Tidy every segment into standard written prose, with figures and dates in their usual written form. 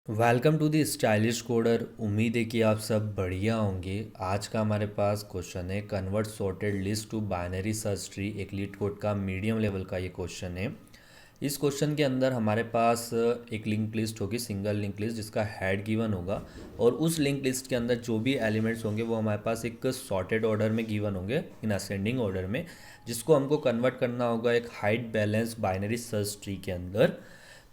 Welcome to the stylish coder. उम्मीद है कि आप सब बढ़िया होंगे। आज का हमारे पास क्वेश्चन है convert sorted list to binary search tree. एक लीड कोड का मीडियम लेवल का ये क्वेश्चन है। इस क्वेश्चन के अंदर हमारे पास एक लिंक लिस्ट होगी, सिंगल लिंक लिस्ट जिसका हेड गिवन होगा, और उस लिंक लिस्ट के अंदर जो भी एलिमेंट्स होंगे वो हमारे पास एक सॉर्टेड ऑर्डर में गिवन होंगे, इन असेंडिंग ऑर्डर में, जिसको हमको कन्वर्ट करना होगा एक height balance binary search tree के अंदर।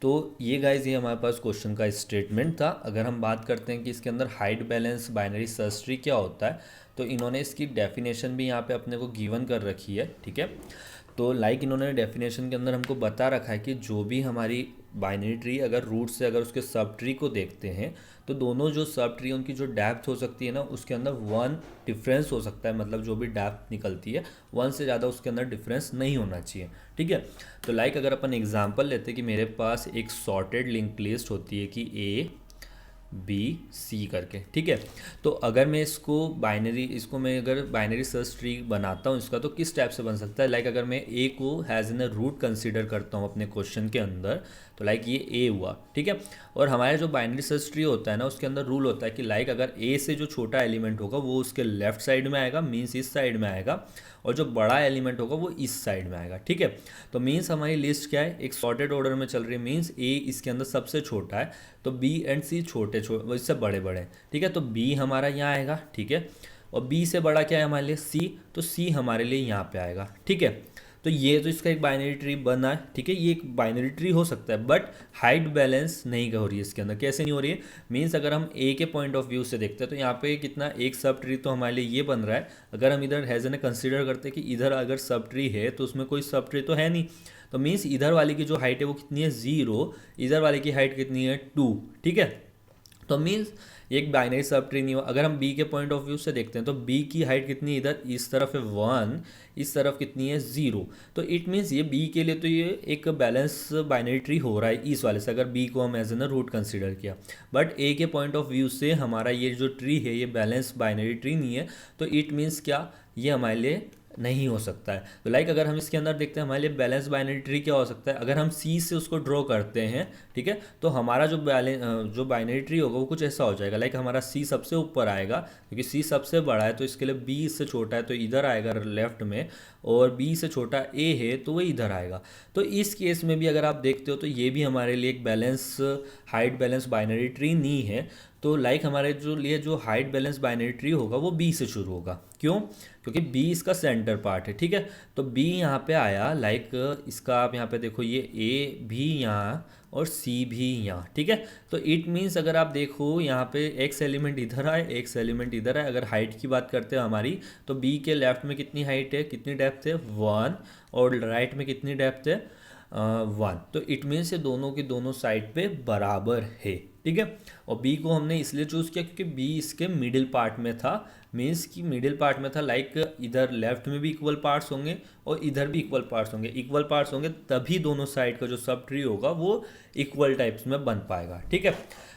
तो ये गाइज ये हमारे पास क्वेश्चन का स्टेटमेंट था। अगर हम बात करते हैं कि इसके अंदर height balance binary search tree क्या होता है, तो इन्होंने इसकी डेफिनेशन भी यहाँ पे अपने को गिवन कर रखी है। ठीक है, तो इन्होंने डेफिनेशन के अंदर हमको बता रखा है कि जो भी हमारी बाइनरी ट्री अगर रूट से अगर उसके सब ट्री को देखते हैं, तो दोनों जो सब ट्री उनकी जो डेप्थ हो सकती है ना, उसके अंदर वन डिफरेंस हो सकता है। मतलब जो भी डेप्थ निकलती है वन से ज़्यादा उसके अंदर डिफरेंस नहीं होना चाहिए। ठीक है, तो अगर अपन एग्जांपल लेते हैं कि मेरे पास एक सॉर्टेड लिंक लिस्ट होती है कि ए बी सी करके। ठीक है, तो अगर मैं इसको मैं अगर बाइनरी सर्च ट्री बनाता हूँ इसका, तो किस टाइप से बन सकता है। अगर मैं ए को has in a root consider करता हूँ अपने क्वेश्चन के अंदर, तो ये ए हुआ। ठीक है, और हमारे जो बाइनरी सर्च ट्री होता है ना, उसके अंदर रूल होता है कि अगर ए से जो छोटा एलिमेंट होगा वो उसके लेफ्ट साइड में आएगा, मीन्स इस साइड में आएगा, और जो बड़ा एलिमेंट होगा वो इस साइड में आएगा। ठीक है, तो मीन्स हमारी लिस्ट क्या है, एक सॉर्टेड ऑर्डर में चल रही है। मीन्स ए इसके अंदर सबसे छोटा है, तो बी एंड सी छोटे छोटे इससे बड़े बड़े हैं। ठीक है, तो बी हमारा यहाँ आएगा। ठीक है, और बी से बड़ा क्या है हमारे लिए, सी, तो सी हमारे लिए यहाँ पे आएगा। ठीक है, तो ये तो इसका एक बाइनरी ट्री बना है। ठीक है, ये एक बाइनरी ट्री हो सकता है, बट हाइट बैलेंस नहीं हो रही है इसके अंदर। कैसे नहीं हो रही है, मीन्स अगर हम ए के पॉइंट ऑफ व्यू से देखते हैं तो यहाँ पे कितना एक सब ट्री तो हमारे लिए ये बन रहा है। अगर हम इधर हैजन कंसिडर करते हैं कि इधर अगर सब ट्री है तो उसमें कोई सब ट्री तो है नहीं, तो मीन्स इधर वाले की जो हाइट है वो कितनी है, ज़ीरो। इधर वाले की हाइट कितनी है, टू। ठीक है, तो मीन्स एक बाइनरी सब ट्री नहीं हुआ। अगर हम बी के पॉइंट ऑफ व्यू से देखते हैं तो बी की हाइट कितनी है, इधर इस तरफ है वन, इस तरफ कितनी है, ज़ीरो। तो इट मीन्स ये बी के लिए तो ये एक बैलेंस बाइनरी ट्री हो रहा है इस वाले से, अगर बी को हम एज एन रूट कंसिडर किया। बट ए के पॉइंट ऑफ व्यू से हमारा ये जो ट्री है ये बैलेंस बाइनरी ट्री नहीं है, तो इट मीन्स क्या, ये हमारे लिए नहीं हो सकता है। तो अगर हम इसके अंदर देखते हैं हमारे लिए बैलेंस बाइनरी ट्री क्या हो सकता है, अगर हम सी से उसको ड्रॉ करते हैं। ठीक है, तो हमारा जो बाइनरी ट्री होगा वो कुछ ऐसा हो जाएगा। हमारा सी सबसे ऊपर आएगा क्योंकि सी सबसे बड़ा है, तो इसके लिए बी इससे छोटा है तो इधर आएगा लेफ्ट में, और बी से छोटा ए है तो वो इधर आएगा। तो इस केस में भी अगर आप देखते हो तो ये भी हमारे लिए एक balance height balance binary tree नहीं है। तो हमारे जो लिए जो हाइट बैलेंस बाइनरी ट्री होगा वो बी से शुरू होगा। क्यों, क्योंकि बी इसका सेंटर पार्ट है। ठीक है, तो बी यहाँ पे आया, इसका आप यहाँ पे देखो ये ए भी यहाँ और सी भी यहाँ। ठीक है, तो इट मीन्स अगर आप देखो यहाँ पे एक्स एलिमेंट इधर आए, एक्स एलिमेंट इधर आए। अगर हाइट की बात करते हैं हमारी, तो बी के लेफ्ट में कितनी हाइट है, कितनी डेप्थ है, वन, और राइट में कितनी डेप्थ है, वन। तो इट मीन्स ये दोनों की दोनों साइड पे बराबर है। ठीक है, और बी को हमने इसलिए चूज़ किया क्योंकि बी इसके मिडिल पार्ट में था। मीन्स कि मिडिल पार्ट में था, इधर लेफ्ट में भी इक्वल पार्ट्स होंगे और इधर भी इक्वल पार्ट्स होंगे। इक्वल पार्ट्स होंगे तभी दोनों साइड का जो सब ट्री होगा वो इक्वल टाइप्स में बन पाएगा। ठीक है,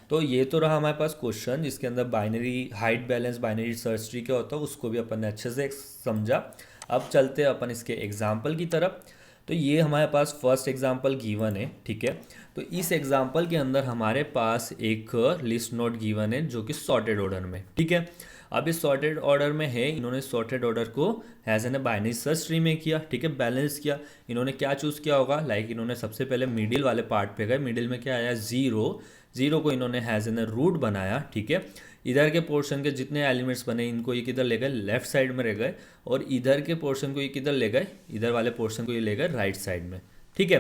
तो ये तो रहा हमारे पास क्वेश्चन जिसके अंदर binary height balance binary search tree क्या होता है उसको भी अपन ने अच्छे से समझा। अब चलते हैं अपन इसके एग्जाम्पल की तरफ। तो ये हमारे पास फर्स्ट एग्जाम्पल गिवन है। ठीक है, तो इस एग्जाम्पल के अंदर हमारे पास एक लिस्ट नोट गिवन है जो कि सॉर्टेड ऑर्डर में। ठीक है, अब इस सॉर्टेड ऑर्डर में है, इन्होंने सॉर्टेड ऑर्डर को has an binary search tree में किया। ठीक है, बैलेंस किया। इन्होंने क्या चूज़ किया होगा, इन्होंने सबसे पहले मिडिल वाले पार्ट पे गए। मिडिल में क्या आया, ज़ीरो। ज़ीरो को इन्होंने हैज एन रूट बनाया। ठीक है, इधर के पोर्शन के जितने एलिमेंट्स बने इनको ये किधर ले गए, लेफ्ट साइड में रह गए, और इधर के पोर्शन को ये किधर ले गए, इधर वाले पोर्शन को ये ले गए राइट साइड में। ठीक है,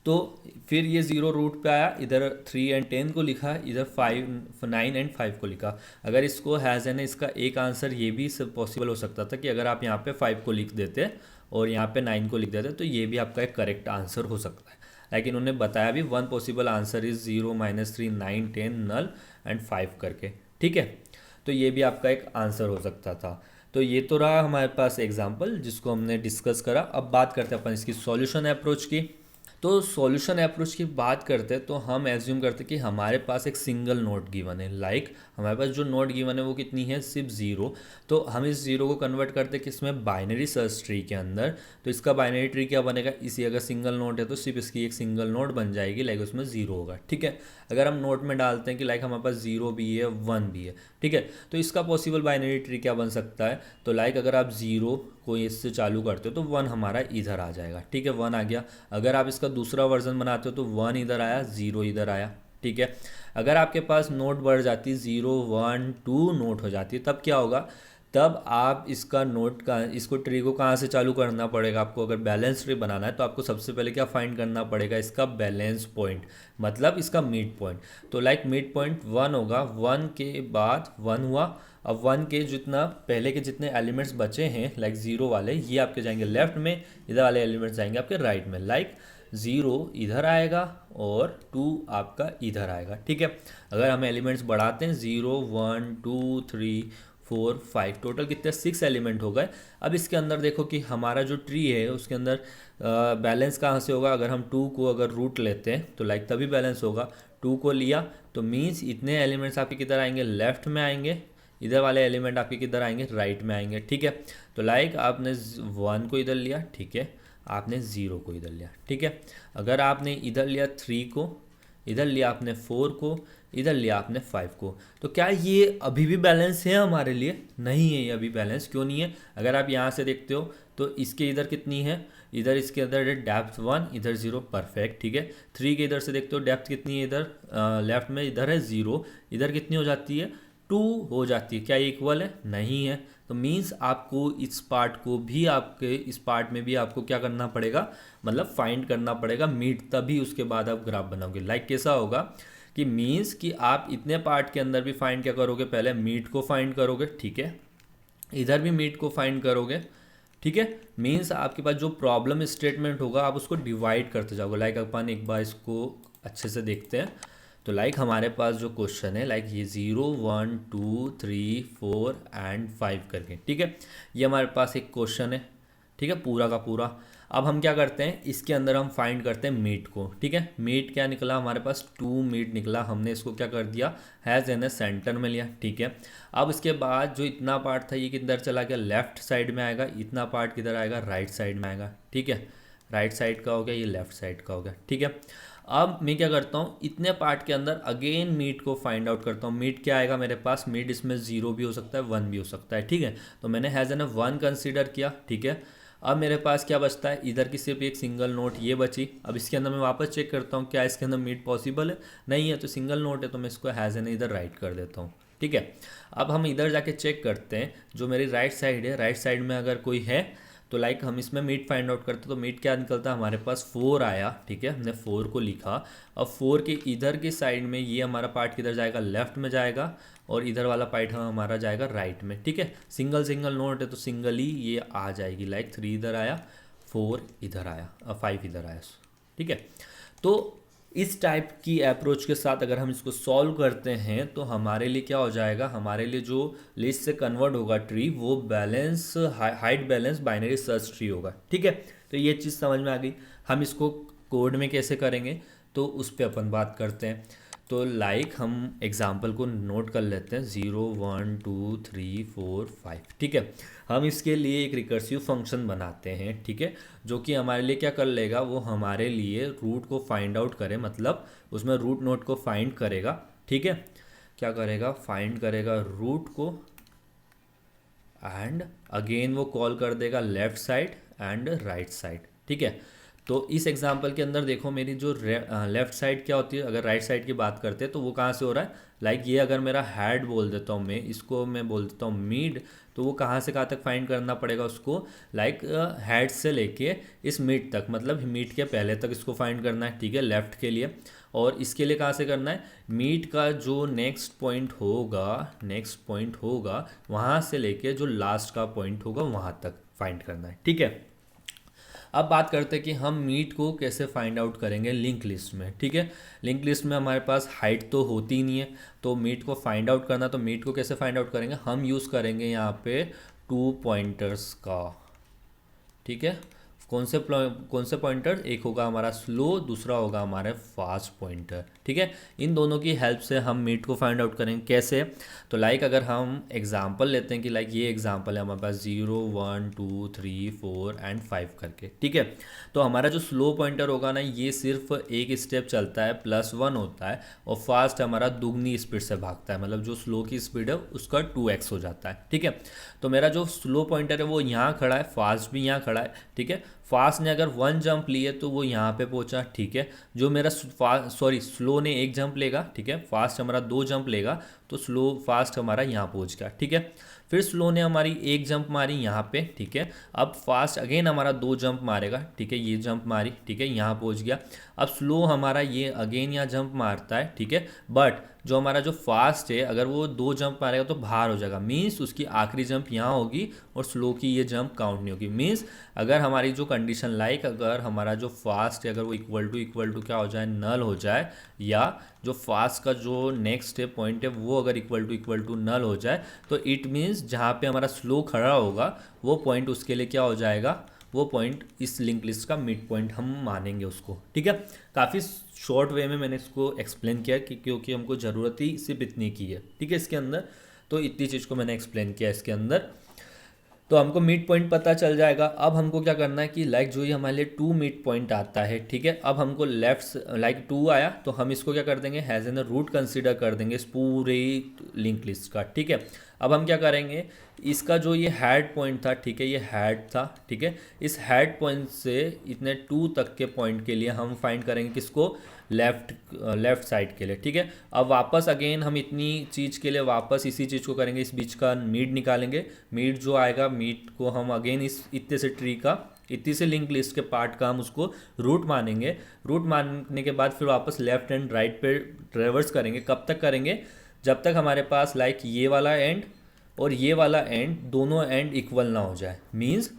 तो फिर ये ज़ीरो रूट पे आया, इधर 3 एंड 10 को लिखा, इधर 5 9 एंड 5 को लिखा। अगर इसको हैज़ एन, इसका एक आंसर ये भी सब पॉसिबल हो सकता था कि अगर आप यहाँ पे 5 को लिख देते और यहाँ पे 9 को लिख देते तो ये भी आपका एक करेक्ट आंसर हो सकता है। इन्होंने बताया भी one possible answer is 0 -3 9 10 null and 5 करके। ठीक है, तो ये भी आपका एक आंसर हो सकता था। तो ये तो रहा हमारे पास एग्जाम्पल जिसको हमने डिस्कस करा। अब बात करते हैं अपन इसकी सॉल्यूशन अप्रोच की। तो सॉल्यूशन अप्रोच की बात करते हैं तो हम एज्यूम करते हैं कि हमारे पास एक सिंगल नोड गिवन है। हमारे पास जो नोड गिवन है वो कितनी है, सिर्फ ज़ीरो। तो हम इस ज़ीरो को कन्वर्ट करते हैं किसमें, बाइनरी सर्च ट्री के अंदर। तो इसका बाइनरी ट्री क्या बनेगा, इसी अगर सिंगल नोड है तो सिर्फ इसकी एक सिंगल नोड बन जाएगी, लाइक उसमें ज़ीरो होगा। ठीक है, अगर हम नोट में डालते हैं कि लाइक हमारे पास ज़ीरो भी है, वन भी है, ठीक है, तो इसका पॉसिबल बाइनरी ट्री क्या बन सकता है। तो लाइक अगर आप ज़ीरो को इससे चालू करते हो तो वन हमारा इधर आ जाएगा। ठीक है, वन आ गया। अगर आप इसका दूसरा वर्जन बनाते हो तो वन इधर आया, ज़ीरो इधर आया। ठीक है, अगर आपके पास नोट बढ़ जाती, ज़ीरो वन टू नोट हो जाती है, तब क्या होगा, तब आप इसका नोट का इसको ट्री को कहाँ से चालू करना पड़ेगा आपको। अगर बैलेंस ट्री बनाना है तो आपको सबसे पहले क्या फाइंड करना पड़ेगा, इसका बैलेंस पॉइंट, मतलब इसका मिड पॉइंट। तो लाइक मिड पॉइंट वन होगा, वन के बाद वन हुआ। अब वन के जितना पहले के जितने एलिमेंट्स बचे हैं लाइक ज़ीरो वाले, ये आपके जाएंगे लेफ्ट में, इधर वाले एलिमेंट्स जाएंगे आपके राइट में। लाइक ज़ीरो इधर आएगा और टू आपका इधर आएगा। ठीक है, अगर हम एलिमेंट्स बढ़ाते हैं, zero one two three four five, total कितने, सिक्स एलिमेंट हो गए। अब इसके अंदर देखो कि हमारा जो ट्री है उसके अंदर बैलेंस कहाँ से होगा। अगर हम टू को अगर रूट लेते हैं तो लाइक तभी बैलेंस होगा। टू को लिया तो मीन्स इतने एलिमेंट्स आपके किधर आएंगे, लेफ्ट में आएंगे, इधर वाले एलिमेंट आपके किधर आएंगे, राइट में आएंगे। ठीक है, तो लाइक आपने वन को इधर लिया, ठीक है, आपने ज़ीरो को इधर लिया। ठीक है, अगर आपने इधर लिया थ्री को, इधर लिया आपने फोर को, इधर लिया आपने फाइव को, तो क्या ये अभी भी बैलेंस है हमारे लिए, नहीं है ये अभी बैलेंस। क्यों नहीं है, अगर आप यहाँ से देखते हो तो इसके इधर कितनी है, इधर इसके अंदर डेप्थ वन, इधर ज़ीरो, परफेक्ट। ठीक है, थ्री के इधर से देखते हो डेप्थ कितनी है, इधर लेफ्ट में इधर है ज़ीरो, इधर कितनी हो जाती है, टू हो जाती है। क्या ये इक्वल है, नहीं है। तो मीन्स आपको इस पार्ट को भी, आपके इस पार्ट में भी आपको क्या करना पड़ेगा, मतलब फाइंड करना पड़ेगा मीट, तभी उसके बाद आप ग्राफ बनाओगे। लाइक कैसा होगा कि मीन्स कि आप इतने पार्ट के अंदर भी फाइंड क्या करोगे, पहले मीट को फाइंड करोगे, ठीक है, इधर भी मीट को फाइंड करोगे। ठीक है, मीन्स आपके पास जो प्रॉब्लम स्टेटमेंट होगा आप उसको डिवाइड करते जाओगे। लाइक अपन एक बार इसको अच्छे से देखते हैं। तो लाइक हमारे पास जो क्वेश्चन है, लाइक ये zero one two three four and five करके, ठीक है, ये हमारे पास एक क्वेश्चन है। ठीक है, पूरा का पूरा। अब हम क्या करते हैं, इसके अंदर हम फाइंड करते हैं मीट को। ठीक है, मीट क्या निकला हमारे पास, टू मीट निकला। हमने इसको क्या कर दिया, हैज़ एन ए सेंटर में लिया। ठीक है, अब इसके बाद जो इतना पार्ट था ये किधर चला गया, लेफ्ट साइड में आएगा। इतना पार्ट किधर आएगा, राइट साइड में आएगा। ठीक है, राइट साइड का हो गया, ये लेफ्ट साइड का हो गया। ठीक है, अब मैं क्या करता हूँ, इतने पार्ट के अंदर अगेन मीट को फाइंड आउट करता हूँ। मीट क्या आएगा मेरे पास, मीट इसमें ज़ीरो भी हो सकता है, वन भी हो सकता है। ठीक है, तो मैंने has an A one consider किया। ठीक है, अब मेरे पास क्या बचता है, इधर की सिर्फ एक सिंगल नोट ये बची। अब इसके अंदर मैं वापस चेक करता हूँ क्या इसके अंदर मीट पॉसिबल है, नहीं है, तो सिंगल नोट है तो मैं इसको हैज़ एन इधर राइट कर देता हूँ। ठीक है, अब हम इधर जाके चेक करते हैं, जो मेरी राइट साइड है, राइट साइड में अगर कोई है तो लाइक हम इसमें मीट फाइंड आउट करते तो मीट क्या निकलता है हमारे पास, फोर आया। ठीक है, हमने फोर को लिखा। अब फोर के इधर की साइड में ये हमारा पार्ट किधर जाएगा, लेफ्ट में जाएगा, और इधर वाला पार्ट हमारा जाएगा राइट में। ठीक है, सिंगल सिंगल नोट है तो सिंगल ही ये आ जाएगी। लाइक थ्री इधर आया, फोर इधर आया, फाइव इधर आया। ठीक है, तो इस टाइप की अप्रोच के साथ अगर हम इसको सॉल्व करते हैं तो हमारे लिए क्या हो जाएगा, हमारे लिए जो लिस्ट से कन्वर्ट होगा ट्री, वो balance height balance binary search tree होगा। ठीक है, तो ये चीज़ समझ में आ गई। हम इसको कोड में कैसे करेंगे तो उस पर अपन बात करते हैं। तो लाइक हम एग्जाम्पल को नोट कर लेते हैं, zero one two three four five. ठीक है, हम इसके लिए एक रिकर्सिव फंक्शन बनाते हैं। ठीक है, जो कि हमारे लिए क्या कर लेगा, वो हमारे लिए रूट को फाइंड आउट करे, मतलब उसमें रूट नोट को फाइंड करेगा। ठीक है, क्या करेगा, फाइंड करेगा रूट को, एंड अगेन वो कॉल कर देगा left side and right side. ठीक है, तो इस एग्जांपल के अंदर देखो मेरी जो लेफ्ट साइड क्या होती है, अगर राइट साइड की बात करते हैं तो वो कहाँ से हो रहा है, लाइक ये अगर मेरा हेड बोल देता हूँ मैं, इसको मैं बोल देता हूँ मिड, तो वो कहाँ से कहाँ तक फाइंड करना पड़ेगा उसको, लाइक हेड से लेके इस मिड तक, मतलब मिड के पहले तक इसको फाइंड करना है। ठीक है, लेफ्ट के लिए। और इसके लिए कहाँ से करना है, मिड का जो नेक्स्ट पॉइंट होगा वहाँ से लेके जो लास्ट का पॉइंट होगा वहाँ तक फाइंड करना है। ठीक है, अब बात करते हैं कि हम मीट को कैसे फाइंड आउट करेंगे लिंक लिस्ट में। ठीक है, लिंक लिस्ट में हमारे पास हाइट तो होती ही नहीं है, तो मीट को फाइंड आउट करना, तो मीट को कैसे फाइंड आउट करेंगे, हम यूज़ करेंगे यहाँ पे टू पॉइंटर्स का। ठीक है, कौन से पॉइंटर, एक होगा हमारा स्लो, दूसरा होगा हमारा फास्ट पॉइंटर। ठीक है, इन दोनों की हेल्प से हम मीट को फाइंड आउट करेंगे। कैसे? तो लाइक अगर हम एग्जांपल लेते हैं कि लाइक ये एग्जांपल है हमारे पास 0 1 2 3 4 एंड 5 करके। ठीक है, तो हमारा जो स्लो पॉइंटर होगा ना, ये सिर्फ एक स्टेप चलता है, +1 होता है, और फास्ट हमारा दुगनी स्पीड से भागता है, मतलब जो स्लो की स्पीड है उसका 2x हो जाता है। ठीक है, तो मेरा जो स्लो पॉइंटर है वो यहाँ खड़ा है, फास्ट भी यहाँ खड़ा है। ठीक है, फास्ट ने अगर 1 जंप लिए तो वो यहाँ पे पहुँचा। ठीक है, जो मेरा स्लो ने 1 जंप लेगा। ठीक है, फास्ट हमारा 2 जंप लेगा, तो फास्ट हमारा यहाँ पहुँच गया। ठीक है, फिर स्लो ने हमारी 1 जंप मारी यहाँ पे। ठीक है, अब फास्ट अगेन हमारा 2 जंप मारेगा। ठीक है, ये जंप मारी। ठीक है, यहाँ पहुँच गया। अब स्लो हमारा ये अगेन यहाँ जंप मारता है। ठीक है, बट जो हमारा जो फास्ट है, अगर वो 2 जंप मारेगा तो बाहर हो जाएगा, मीन्स उसकी आखिरी जंप यहाँ होगी और स्लो की ये जंप काउंट नहीं होगी। मीन्स अगर हमारी जो कंडीशन लाइक अगर हमारा जो फास्ट है अगर वो इक्वल टू क्या हो जाए, नल हो जाए, या जो फास्ट का जो नेक्स्ट पॉइंट है वो अगर इक्वल टू नल हो जाए, तो इट मीन्स जहाँ पे हमारा स्लो खड़ा होगा वो पॉइंट उसके लिए क्या हो जाएगा, वो पॉइंट इस लिंक लिस्ट का मिड पॉइंट हम मानेंगे उसको। ठीक है, काफ़ी शॉर्ट वे में मैंने इसको एक्सप्लेन किया क्योंकि हमको ज़रूरत ही सिर्फ इतनी की है। ठीक है, इसके अंदर तो इतनी चीज़ को मैंने एक्सप्लेन किया इसके अंदर, तो हमको मिड पॉइंट पता चल जाएगा। अब हमको क्या करना है कि लाइक जो ये हमारे लिए 2 मिड पॉइंट आता है। ठीक है, अब हमको लेफ्ट लाइक 2 आया तो हम इसको क्या कर देंगे, हैज़ एन रूट कंसीडर कर देंगे इस पूरे लिंक लिस्ट का। ठीक है, अब हम क्या करेंगे, इसका जो ये हेड पॉइंट था, ठीक है, ये हेड था। ठीक है, इस हेड पॉइंट से इतने 2 तक के पॉइंट के लिए हम फाइंड करेंगे किसको, लेफ्ट साइड के लिए। ठीक है, अब वापस अगेन हम इतनी चीज़ के लिए वापस इसी चीज़ को करेंगे, इस बीच का मीड निकालेंगे। मीड जो आएगा, मीड को हम अगेन इस इतने से ट्री का, इतनी से लिंक लिस्ट के पार्ट का हम उसको रूट मानेंगे। रूट मानने के बाद फिर वापस लेफ्ट एंड राइट पे ट्रेवर्स करेंगे। कब तक करेंगे, जब तक हमारे पास लाइक ये वाला एंड और ये वाला एंड दोनों एंड इक्वल ना हो जाए। मीन्स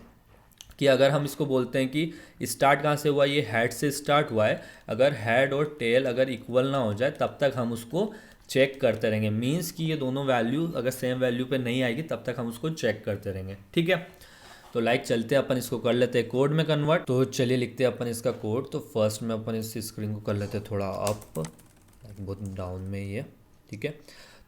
कि अगर हम इसको बोलते हैं कि स्टार्ट कहाँ से हुआ, ये हेड से स्टार्ट हुआ है, अगर हेड और टेल अगर इक्वल ना हो जाए तब तक हम उसको चेक करते रहेंगे। मीन्स कि ये दोनों वैल्यू अगर सेम वैल्यू पे नहीं आएगी तब तक हम उसको चेक करते रहेंगे। ठीक है, तो लाइक चलते हैं अपन इसको कर लेते हैं कोड में कन्वर्ट। तो चलिए लिखते हैं अपन इसका कोड। तो फर्स्ट में अपन इस स्क्रीन को कर लेते हैं थोड़ा अप, बहुत डाउन में ही है। ठीक है,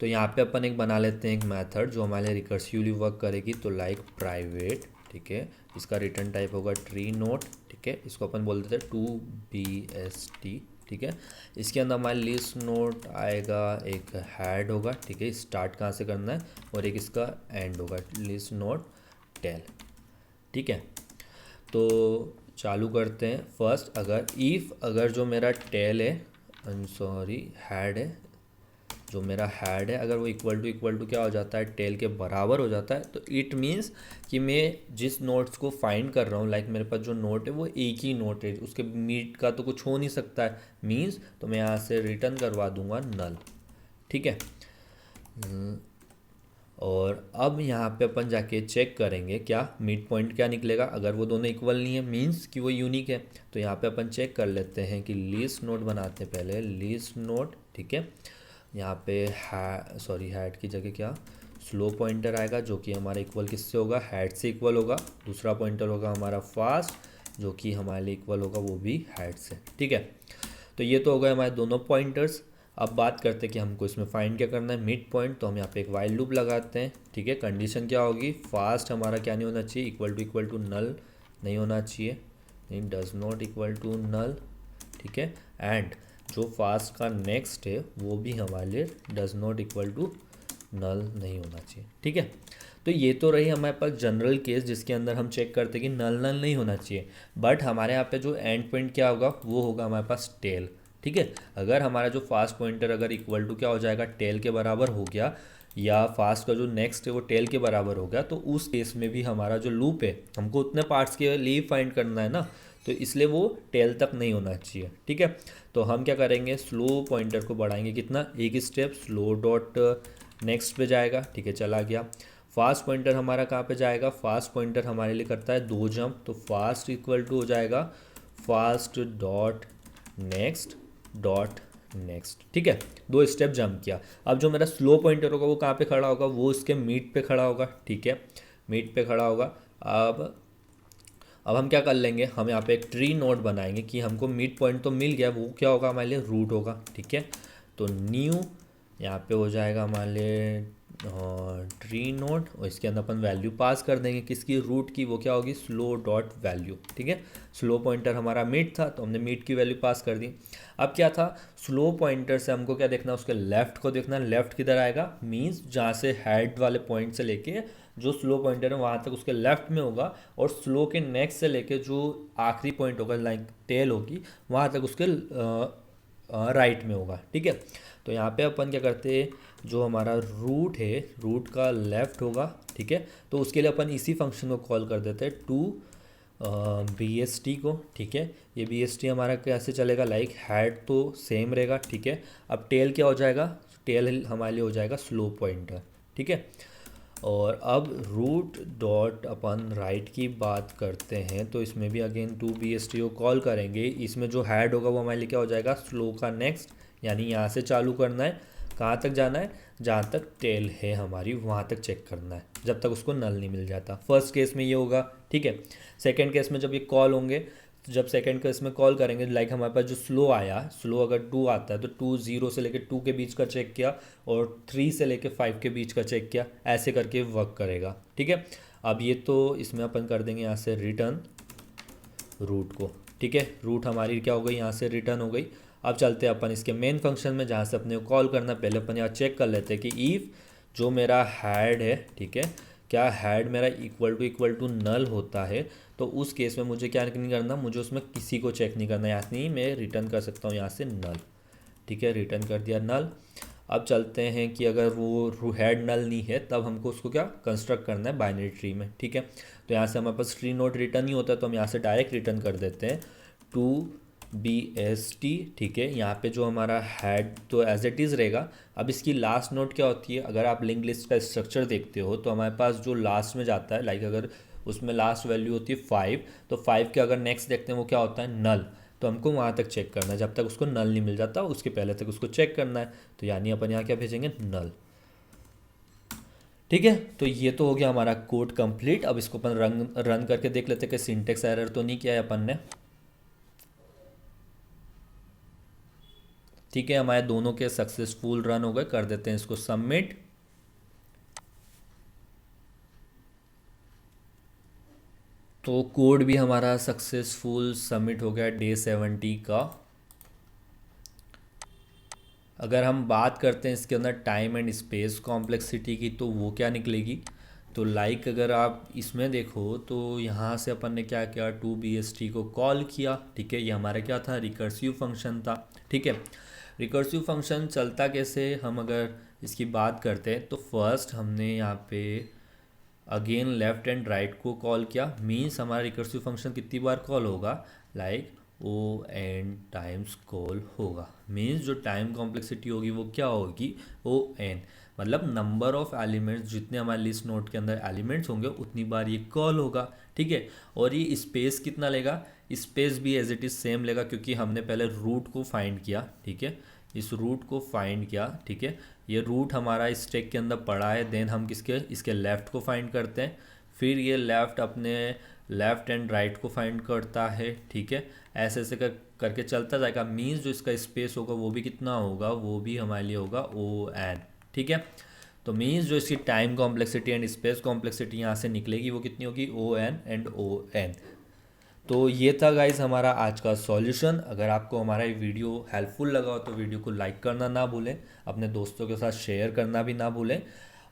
तो यहाँ पे अपन एक बना लेते हैं एक मेथड जो हमारे रिकर्सिवली वर्क करेगी। तो लाइक प्राइवेट, ठीक है, इसका रिटर्न टाइप होगा ट्री नोट। ठीक है, इसको अपन बोल देते हैं 2BST। ठीक है, इसके अंदर हमारे लिस्ट नोट आएगा, एक हेड होगा। ठीक है, स्टार्ट कहाँ से करना है, और एक इसका एंड होगा, लिस्ट नोट टेल। ठीक है, तो चालू करते हैं। फर्स्ट अगर जो मेरा टेल है, हेड है, जो मेरा हेड है अगर वो इक्वल टू क्या हो जाता है, टेल के बराबर हो जाता है, तो इट मीन्स कि मैं जिस नोट्स को फाइंड कर रहा हूँ, लाइक मेरे पास जो नोट है वो एक ही नोट है, उसके मीट का तो कुछ हो नहीं सकता है। मीन्स तो मैं यहाँ से रिटर्न करवा दूंगा नल। ठीक है, और अब यहाँ पे अपन जाके चेक करेंगे क्या मिड पॉइंट क्या निकलेगा। अगर वो दोनों इक्वल नहीं है मीन्स कि वो यूनिक है। तो यहाँ पे अपन चेक कर लेते हैं कि लिस्ट नोट बनाते हैं पहले, लिस्ट नोट। ठीक है, यहाँ पे हेड की जगह क्या स्लो पॉइंटर आएगा, जो कि हमारा इक्वल किससे होगा, हेड से इक्वल होगा। दूसरा पॉइंटर होगा हमारा फास्ट, जो कि हमारे लिए इक्वल होगा वो भी हेड से। ठीक है, तो ये तो हो गए हमारे दोनों पॉइंटर्स। अब बात करते हैं कि हमको इसमें फाइंड क्या करना है, मिड पॉइंट। तो हम यहाँ पे एक वाइल लूप लगाते हैं। ठीक है, कंडीशन क्या होगी, फास्ट हमारा क्या नहीं होना चाहिए, इक्वल टू नल नहीं होना चाहिए, नहीं, does not equal to null. ठीक है, एंड जो फास्ट का नेक्स्ट है वो भी हमारे लिए does not equal to null नहीं होना चाहिए। ठीक है, तो ये तो रही हमारे पास जनरल केस जिसके अंदर हम चेक करते हैं कि नल नहीं होना चाहिए। बट हमारे यहाँ पे जो एंड पॉइंट क्या होगा, वो होगा हमारे पास टेल। ठीक है, अगर हमारा जो फास्ट पॉइंटर अगर इक्वल टू क्या हो जाएगा, टेल के बराबर हो गया, या फास्ट का जो नेक्स्ट है वो टेल के बराबर हो गया, तो उस केस में भी हमारा जो लूप है हमको उतने पार्ट्स के लिए फाइंड करना है ना, तो इसलिए वो टेल तक नहीं होना चाहिए। ठीक है, तो हम क्या करेंगे, स्लो पॉइंटर को बढ़ाएंगे कितना, एक स्टेप, स्लो डॉट नेक्स्ट पे जाएगा। ठीक है, चला गया। फास्ट पॉइंटर हमारा कहाँ पे जाएगा, फास्ट पॉइंटर हमारे लिए करता है 2 जंप, तो फास्ट इक्वल टू हो जाएगा फास्ट डॉट नेक्स्ट। ठीक है, 2 स्टेप जंप किया। अब जो मेरा स्लो पॉइंटर होगा वो कहाँ पे खड़ा होगा, वो उसके मीट पे खड़ा होगा। ठीक है, मीट पे खड़ा होगा। अब अब हम क्या कर लेंगे, हम यहाँ पे एक ट्री नोड बनाएंगे कि हमको मिड पॉइंट तो मिल गया, वो क्या होगा हमारे लिए रूट होगा, ठीक है। तो न्यू यहाँ पे हो जाएगा हमारे लिए ट्री नोड, और इसके अंदर अपन वैल्यू पास कर देंगे किसकी, रूट की, वो क्या होगी स्लो डॉट वैल्यू, ठीक है। स्लो पॉइंटर हमारा मिड था तो हमने मिड की वैल्यू पास कर दी। अब क्या था, स्लो पॉइंटर से हमको क्या देखना, उसके लेफ्ट को देखना, लेफ्ट किधर आएगा, मीन्स जहाँ से हेड वाले पॉइंट से लेके जो स्लो पॉइंटर है वहाँ तक उसके लेफ्ट में होगा, और स्लो के नेक्स्ट से लेके जो आखिरी पॉइंट होगा लाइक टेल होगी वहाँ तक उसके राइट में होगा, ठीक है। तो यहाँ पे अपन क्या करते हैं, जो हमारा रूट है, रूट का लेफ्ट होगा, ठीक है। तो उसके लिए अपन इसी फंक्शन को कॉल कर देते हैं टू बी एस टी को, ठीक है। ये बी एस टी हमारा कैसे चलेगा, लाइक हेड तो सेम रहेगा, ठीक है। अब टेल क्या हो जाएगा, टेल हमारे लिए हो जाएगा स्लो पॉइंटर, ठीक है। और अब रूट डॉट अपन राइट की बात करते हैं तो इसमें भी again two B S T को कॉल करेंगे। इसमें जो हेड होगा वो हमारे लिए क्या हो जाएगा, स्लो का नेक्स्ट, यानी यहाँ से चालू करना है, कहाँ तक जाना है, जहाँ तक टेल है हमारी वहाँ तक चेक करना है, जब तक उसको नल नहीं मिल जाता। फर्स्ट केस में ये होगा, ठीक है। सेकंड केस में जब ये कॉल होंगे, जब सेकंड केस में कॉल करेंगे, लाइक हमारे पास जो स्लो आया, स्लो अगर 2 आता है तो 2 0 से लेके 2 के बीच का चेक किया, और 3 से लेके 5 के बीच का चेक किया, ऐसे करके वर्क करेगा, ठीक है। अब ये तो इसमें अपन कर देंगे यहाँ से रिटर्न रूट को, ठीक है। रूट हमारी क्या हो गई, यहाँ से रिटर्न हो गई। अब चलते हैं अपन इसके मेन फंक्शन में, जहाँ से अपने को कॉल करना। पहले अपन यहाँ चेक कर लेते हैं कि इफ़ जो मेरा हेड है, ठीक है, क्या हेड मेरा इक्वल टू नल होता है, तो उस केस में मुझे क्या नहीं करना, मुझे उसमें किसी को चेक नहीं करना, यानी मैं रिटर्न कर सकता हूँ यहाँ से नल, ठीक है। रिटर्न कर दिया नल। अब चलते हैं कि अगर वो हेड नल नहीं है तब हमको उसको क्या कंस्ट्रक्ट करना है बाइनरी ट्री में, ठीक है। तो यहाँ से हमारे पास ट्री नोट रिटर्न ही होता है, तो हम यहाँ से डायरेक्ट रिटर्न कर देते हैं टू बी एस टी, ठीक है। यहाँ पे जो हमारा हेड तो एज इट इज़ रहेगा। अब इसकी लास्ट नोट क्या होती है, अगर आप लिंक लिस्ट का स्ट्रक्चर देखते हो तो हमारे पास जो लास्ट में जाता है, लाइक अगर उसमें लास्ट वैल्यू होती है 5, तो 5 के अगर नेक्स्ट देखते हैं वो क्या होता है, नल। तो हमको वहाँ तक चेक करना है, जब तक उसको नल नहीं मिल जाता उसके पहले तक उसको चेक करना है। तो यानी अपन यहाँ क्या भेजेंगे, नल, ठीक है। तो ये तो हो गया हमारा कोड कंप्लीट। अब इसको अपन रन करके देख लेते हैं कि सिंटेक्स एरर तो नहीं किया है अपन ने, ठीक है। हमारे दोनों के सक्सेसफुल रन हो गए। कर देते हैं इसको सबमिट। तो कोड भी हमारा सक्सेसफुल सबमिट हो गया डे 70 का। अगर हम बात करते हैं इसके अंदर टाइम एंड स्पेस कॉम्प्लेक्सिटी की, तो वो क्या निकलेगी, तो लाइक अगर आप इसमें देखो तो यहाँ से अपन ने क्या किया, टू बी एस टी को कॉल किया, ठीक है। ये हमारा क्या था, रिकर्सिव फंक्शन था, ठीक है। रिकर्सिव फंक्शन चलता कैसे, हम अगर इसकी बात करते हैं तो फर्स्ट हमने यहाँ पे अगेन लेफ्ट एंड राइट को कॉल किया, मीन्स हमारा रिकर्सिव फंक्शन कितनी बार कॉल होगा, like O N times call होगा। मीन्स जो टाइम कॉम्प्लेक्सिटी होगी वो क्या होगी, ओ एन, मतलब नंबर ऑफ एलिमेंट्स, जितने हमारे लिस्ट नोट के अंदर एलिमेंट्स होंगे उतनी बार ये कॉल होगा, ठीक है। और ये स्पेस कितना लेगा, स्पेस भी एज इट इज़ सेम लेगा, क्योंकि हमने पहले रूट को फाइंड किया, ठीक है। इस रूट को फाइंड किया, ठीक है। ये रूट हमारा स्टैक के अंदर पड़ा है, देन हम इसके लेफ़्ट को फाइंड करते हैं, फिर ये लेफ़्ट अपने लेफ़्ट एंड राइट को फाइंड करता है, ठीक है। ऐसे ऐसे करके चलता जाएगा। मीन्स जो इसका स्पेस होगा वो भी कितना होगा, वो भी हमारे लिए होगा ओ एन, ठीक है। तो मीन्स जो इसकी time complexity and space complexity यहाँ से निकलेगी वो कितनी होगी, O N and O N. तो ये था गाइस हमारा आज का सॉल्यूशन। अगर आपको हमारा ये वीडियो हेल्पफुल लगा हो तो वीडियो को लाइक करना ना भूलें, अपने दोस्तों के साथ शेयर करना भी ना भूलें।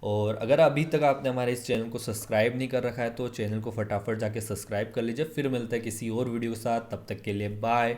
और अगर अभी तक आपने हमारे इस चैनल को सब्सक्राइब नहीं कर रखा है तो चैनल को फटाफट जाके सब्सक्राइब कर लीजिए। फिर मिलता है किसी और वीडियो के साथ, तब तक के लिए बाय।